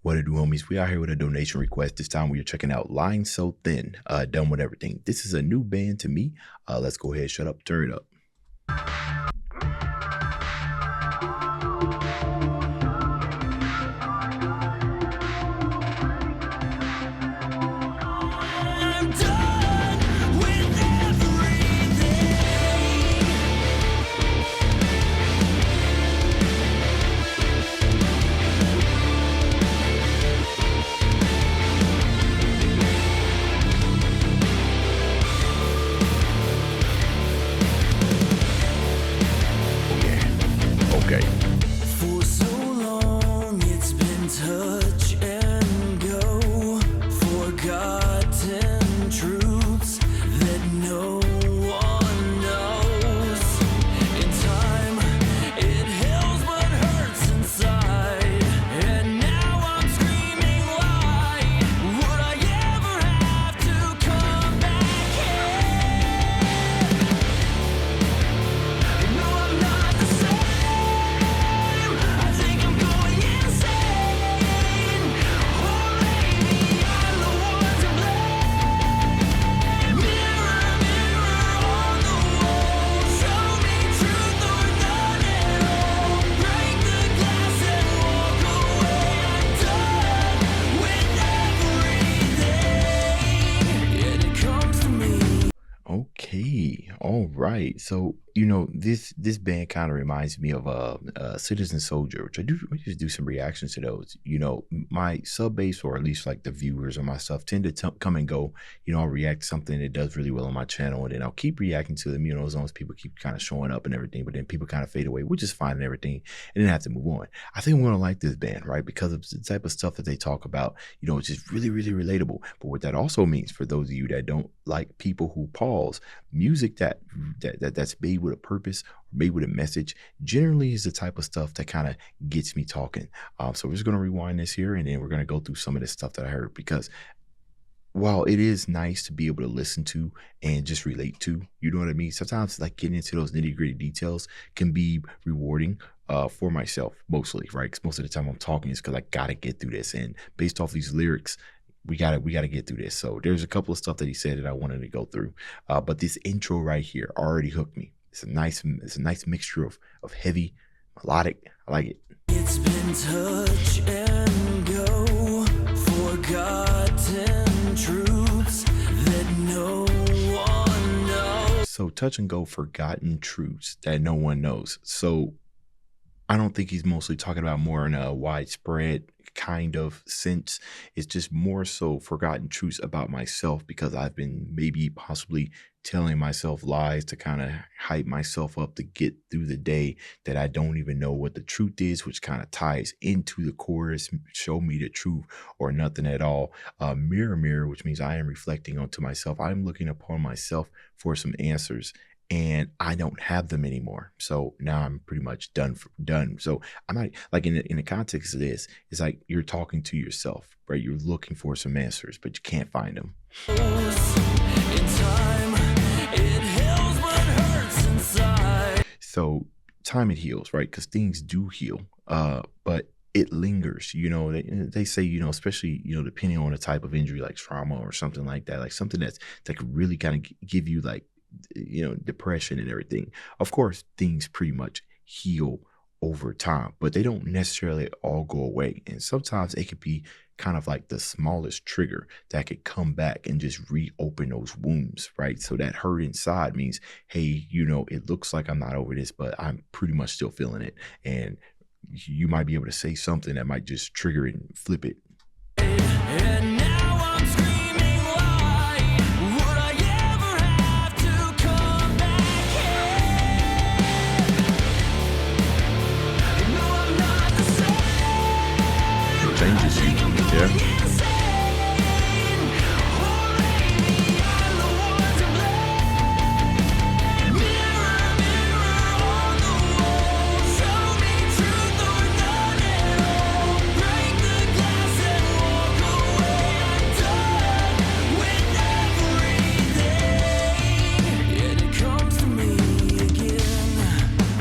What it do, homies? We out here with a donation request. This time we are checking out Line So Thin, Done With Everything. This is a new band to me. Let's go ahead, shut up, turn it up. Okay. For so long it's been touch and go, forgotten truths that no one knows. In time it heals but hurts inside, and now I'm screaming why would I ever have to come back here? No, I'm not the same. I think I'm going insane. Oh, maybe I'm the one to blame. Mirror, mirror on the wall, show me truth or none at all. Break the glass and walk away. I'm done with everything. And it comes to me. Okay. All right. So, this band kind of reminds me of Citizen Soldier, which I just do some reactions to those. My sub base, or at least like the viewers on my stuff, tend to come and go. I'll react to something that does really well on my channel, and then I'll keep reacting to them, as long as people keep kind of showing up and everything, but then people kind of fade away, which is fine and everything, and then have to move on. I think I'm going to like this band, right? Because of the type of stuff that they talk about, it's just really, really relatable. But what that also means for those of you that don't like people who pause, music that's made with a purpose, or made with a message, generally is the type of stuff that kind of gets me talking. So we're just going to rewind this here, and then we're going to go through some of the stuff that I heard, because while it is nice to be able to listen to and just relate to, you know what I mean? Sometimes like getting into those nitty gritty details can be rewarding for myself, mostly, right? Because most of the time I'm talking is because I got to get through this. And based off these lyrics, we gotta get through this. So there's a couple of stuff that he said that I wanted to go through. But this intro right here already hooked me. It's a nice mixture of heavy, melodic. I like it. It's been touch and go, forgotten truths that no one knows. So touch and go, forgotten truths that no one knows. So I don't think he's mostly talking about more in a widespread kind of sense. It's just more so forgotten truths about myself, because I've been maybe possibly telling myself lies to kind of hype myself up to get through the day, that I don't even know what the truth is, which kind of ties into the chorus, show me the truth or nothing at all. Mirror, mirror, which means I am reflecting onto myself. I'm looking upon myself for some answers, and I don't have them anymore. So now I'm pretty much done. So I'm not like in the context of this, it's like you're talking to yourself, right? You're looking for some answers, but you can't find them. In time, it heals but hurts inside. So time it heals, right? Because things do heal, but it lingers. They say, especially, depending on the type of injury, like trauma or something like that, like something that could really kind of give you like, depression and everything. Of course, things pretty much heal over time, but they don't necessarily all go away. And sometimes it could be kind of like the smallest trigger that could come back and just reopen those wounds, right? So that hurt inside means, hey, it looks like I'm not over this, but I'm pretty much still feeling it. And you might be able to say something that might just trigger it and flip it. And now I'm screaming, why would I ever have to come back here? No, I'm not the same. It changes you, yeah.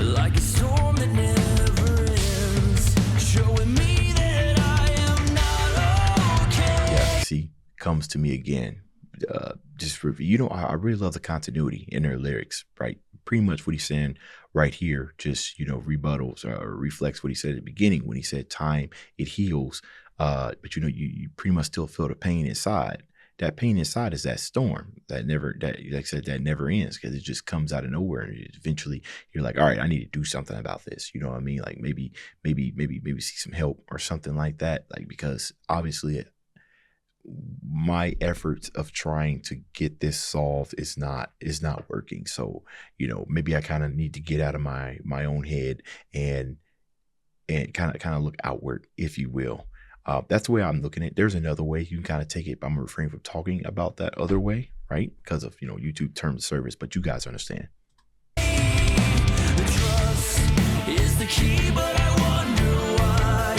Like a storm that never ends, showing me that I am not comes to me again. I really love the continuity in their lyrics, right? Pretty much what he's saying right here, just rebuttals or reflects what he said at the beginning when he said, "Time it heals," but you pretty much still feel the pain inside. That pain inside is that storm that like I said, that never ends because it just comes out of nowhere, and eventually you're like, all right, I need to do something about this. You know what I mean? Like maybe see some help or something like that. Like, because obviously my efforts of trying to get this solved is not working. So maybe I kind of need to get out of my own head and kind of look outward, if you will. That's the way I'm looking at it. There's another way you can kind of take it, but I'm refraining from talking about that other way, right? Because of YouTube terms of service, but you guys understand. Trust is the key, but I wonder why.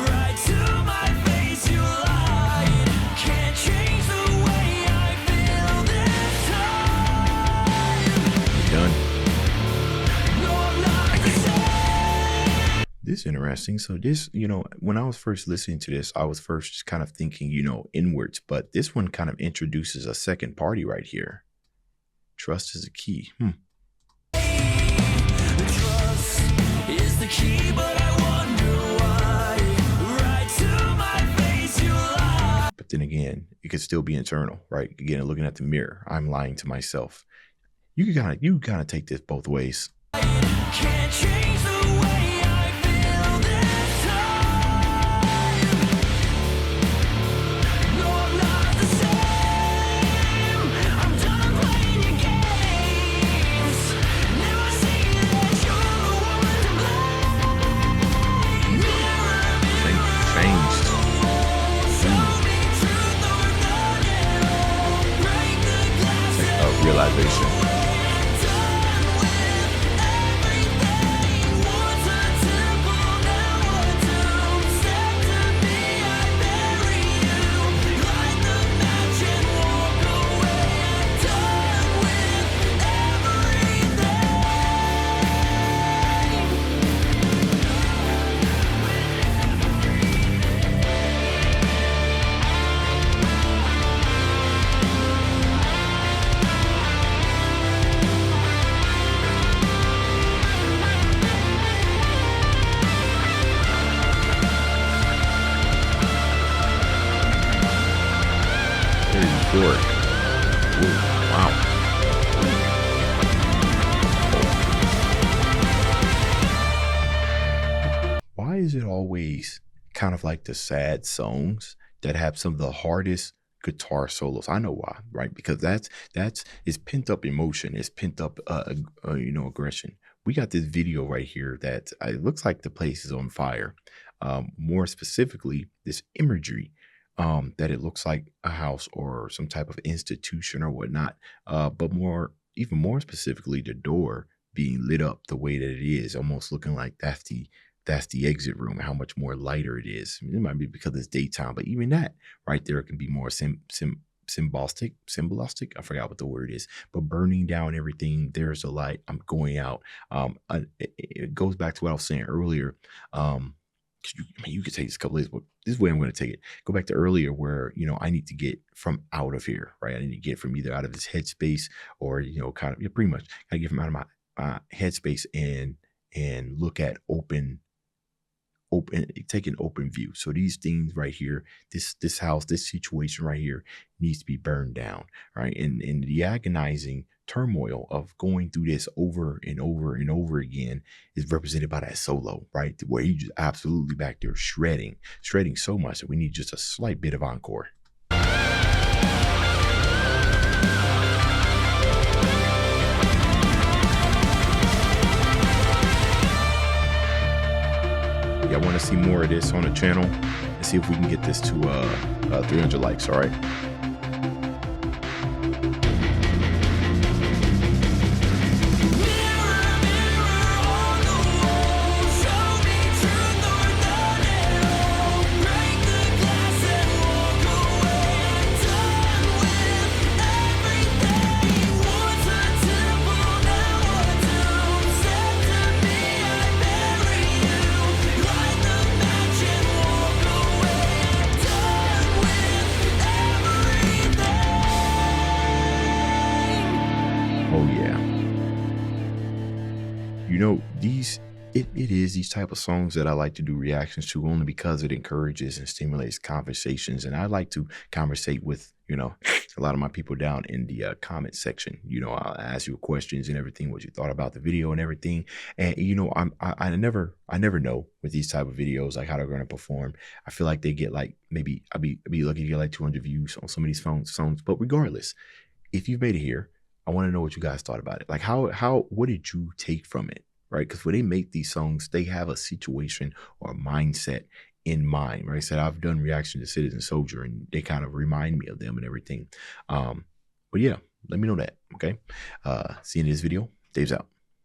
Right to my face, you lied. Can't change the way I feel this time. Done. No, I'm not the same. This is interesting. So this, when I was first listening to this, I was first just kind of thinking, inwards, but this one kind of introduces a second party right here. Trust is the key. Trust is the key, but I wonder why. Right to my face, you lie. But then again, it could still be internal, right? Again, looking at the mirror, I'm lying to myself. You kind of take this both ways. Can't change the way I feel this time. No, I'm not the same. I'm done playing your games. Now I see that you're the one to blame. Mirror, Changed. show me truth or not at all. Break the glass Like a realization. and done with everything. Once a temple, now a tomb. Step to me, I bury you. Light the match and walk away. Done with everything. Very euphoric. Ooh, wow. Why is it always kind of like the sad songs that have some of the hardest guitar solos? I know why, right? Because that's it's pent up emotion, it's pent up aggression. We got this video right here that it looks like the place is on fire. More specifically, this imagery, that it looks like a house or some type of institution or whatnot. But even more specifically, the door being lit up the way that it is, almost looking like that's the exit room. How much more lighter it is. I mean, it might be because it's daytime, but even that right there can be more symbolistic. I forgot what the word is, but burning down everything. There's a light. I'm going out. It goes back to what I was saying earlier. You could take this a couple days, but this is the way I'm going to take it. Go back to earlier where, I need to get from out of here, right? I need to get from either out of this headspace or, kind of, pretty much I get from out of my headspace and look at take an open view. So these things right here, this house, this situation right here needs to be burned down, right? And the agonizing turmoil of going through this over and over and over again is represented by that solo, right? Where he just absolutely back there shredding so much that we need just a slight bit of encore. Yeah, I want to see more of this on the channel and see if we can get this to 300 likes. All right. It is these type of songs that I like to do reactions to only because it encourages and stimulates conversations, and I like to conversate with, a lot of my people down in the comment section. I'll ask you questions and everything, what you thought about the video and everything. And I never know with these type of videos like how they're going to perform. I feel like they get like maybe I'd be lucky to get like 200 views on some of these songs, but regardless, if you've made it here, I want to know what you guys thought about it. Like what did you take from it? Right? Because when they make these songs, they have a situation or a mindset in mind. Right? I said I've done reaction to Citizen Soldier, and they kind of remind me of them and everything. But yeah, let me know that. Okay. See you in this video. Dave's out.